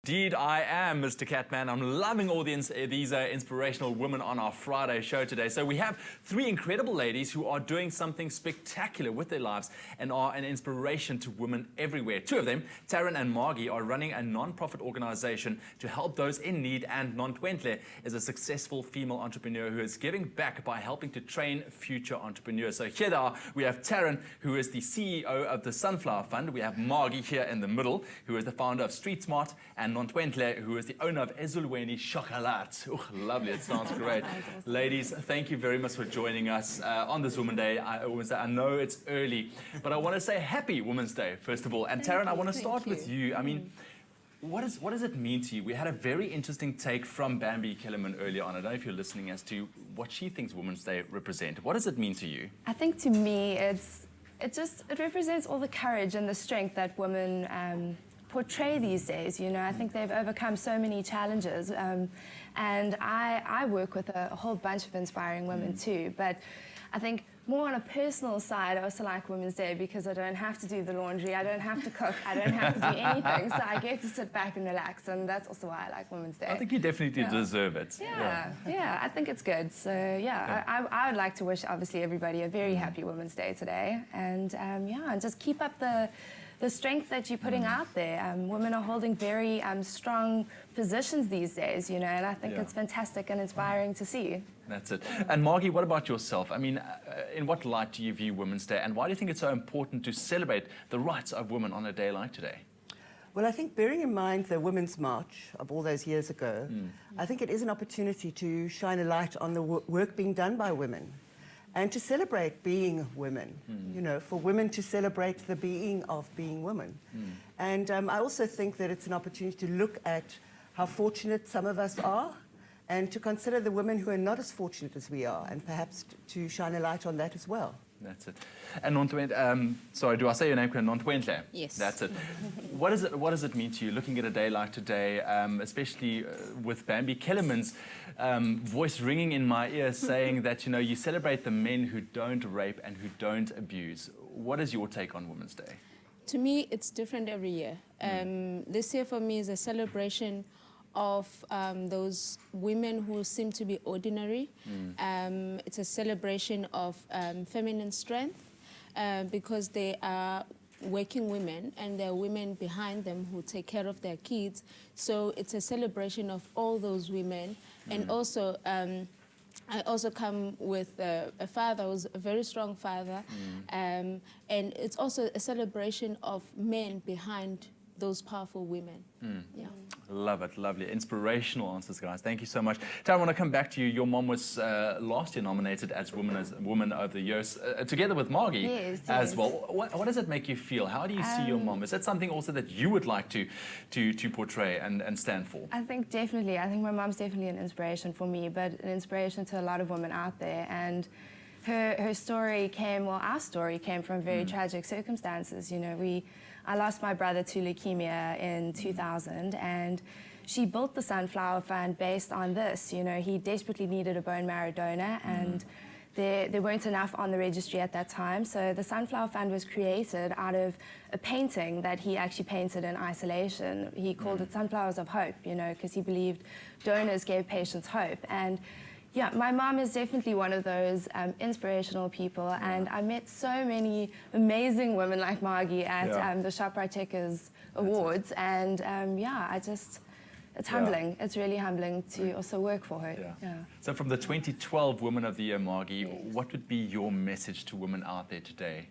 Indeed, I am Mr. Catman. I'm loving all these inspirational women on our Friday show today. So we have three incredible ladies who are doing something spectacular with their lives and are an inspiration to women everywhere. Two of them, Tarryn and Margi, are running a non-profit organization to help those in need, and Nontwenhle is a successful female entrepreneur who is giving back by helping to train future entrepreneurs. So here they are. We have Tarryn, who is the CEO of the Sunflower Fund. We have Margi here in the middle, who is the founder of Street Smart, and Nontwenhle, who is the owner of Ezulweni Chocolate. Oh, lovely, it sounds great. Awesome. Ladies, thank you very much for joining us on this Women's Day. I know it's early, but I want to say happy Women's Day, first of all. And Tarryn, I want to start with you. I mean, what does it mean to you? We had a very interesting take from Bambi Kellerman earlier on. I don't know if you're listening as to what she thinks Women's Day represent. What does it mean to you? I think to me, it represents all the courage and the strength that women portray these days. You know, I think they've overcome so many challenges, and I work with a whole bunch of inspiring women too, but I think more on a personal side, I also like Women's Day because I don't have to do the laundry, I don't have to cook, I don't have to do anything, so I get to sit back and relax, and that's also why I like Women's Day. I think you definitely deserve it. Yeah, I think it's good. So I would like to wish obviously everybody a very happy Women's Day today, and and just keep up the strength that you're putting out there. Women are holding very strong positions these days, you know, and I think it's fantastic and inspiring to see. That's it. And Margi, what about yourself? I mean, in what light do you view Women's Day, and why do you think it's so important to celebrate the rights of women on a day like today? Well, I think bearing in mind the Women's March of all those years ago, I think it is an opportunity to shine a light on the work being done by women, and to celebrate being women, you know, for women to celebrate the being of being women. And I also think that it's an opportunity to look at how fortunate some of us are, and to consider the women who are not as fortunate as we are, and perhaps to shine a light on that as well. That's it. And Nontwenhle, sorry, do I say your name correctly? Nontwenhle? Yes. That's it. What does it mean to you, looking at a day like today, especially with Bambi Kellerman's voice ringing in my ear saying that, you know, you celebrate the men who don't rape and who don't abuse. What is your take on Women's Day? To me, it's different every year. This year for me is a celebration of those women who seem to be ordinary. It's a celebration of feminine strength because they are working women, and there are women behind them who take care of their kids. So it's a celebration of all those women. And also, I also come with a father who's a very strong father. And it's also a celebration of men behind those powerful women. Yeah. Love it, lovely. Inspirational answers, guys. Thank you so much. Tarryn, I want to come back to you. Your mom was last year nominated as Woman of the Year, together with Margi as well. What does it make you feel? How do you see your mom? Is that something also that you would like to portray and stand for? I think definitely. I think my mom's definitely an inspiration for me, but an inspiration to a lot of women out there. And her story came, well, our story came from very tragic circumstances. You know, I lost my brother to leukemia in 2000, and she built the Sunflower Fund based on this. You know, he desperately needed a bone marrow donor, and there weren't enough on the registry at that time. So the Sunflower Fund was created out of a painting that he actually painted in isolation. He called it Sunflowers of Hope, you know, because he believed donors gave patients hope. And yeah, my mom is definitely one of those inspirational people, and I met so many amazing women like Margi at the Shoprite Checkers Awards, and it's humbling. It's really humbling to also work for her. So from the 2012 Women of the Year, Margi, what would be your message to women out there today?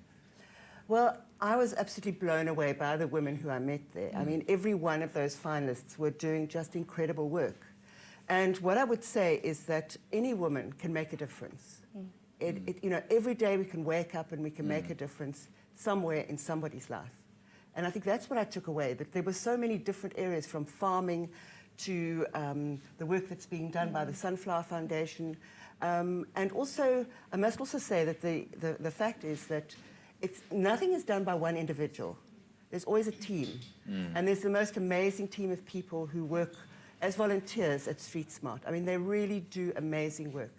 Well, I was absolutely blown away by the women who I met there. I mean, every one of those finalists were doing just incredible work. And what I would say is that any woman can make a difference. You know, every day we can wake up and we can make a difference somewhere in somebody's life. And I think that's what I took away, that there were so many different areas, from farming to the work that's being done by the Sunflower Foundation. And also, I must also say that the fact is that nothing is done by one individual. There's always a team. And there's the most amazing team of people who work as volunteers at Street Smart. I mean, they really do amazing work.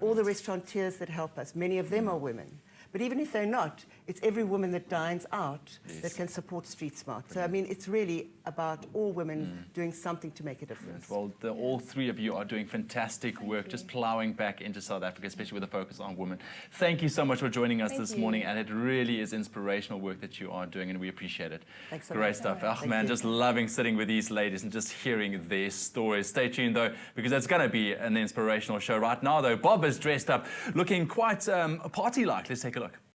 All the restaurateurs that help us, many of them are women. But even if they're not, it's every woman that dines out that can support Street Smart. So, I mean, it's really about all women doing something to make a difference. Well, all three of you are doing fantastic work, just plowing back into South Africa, especially with a focus on women. Thank you so much for joining us this morning, and it really is inspirational work that you are doing, and we appreciate it. Thanks so Great much. stuff. Oh, man, just loving sitting with these ladies and just hearing their stories. Stay tuned, though, because it's going to be an inspirational show. Right now, though, Bob is dressed up, looking quite party-like. Let's take a look.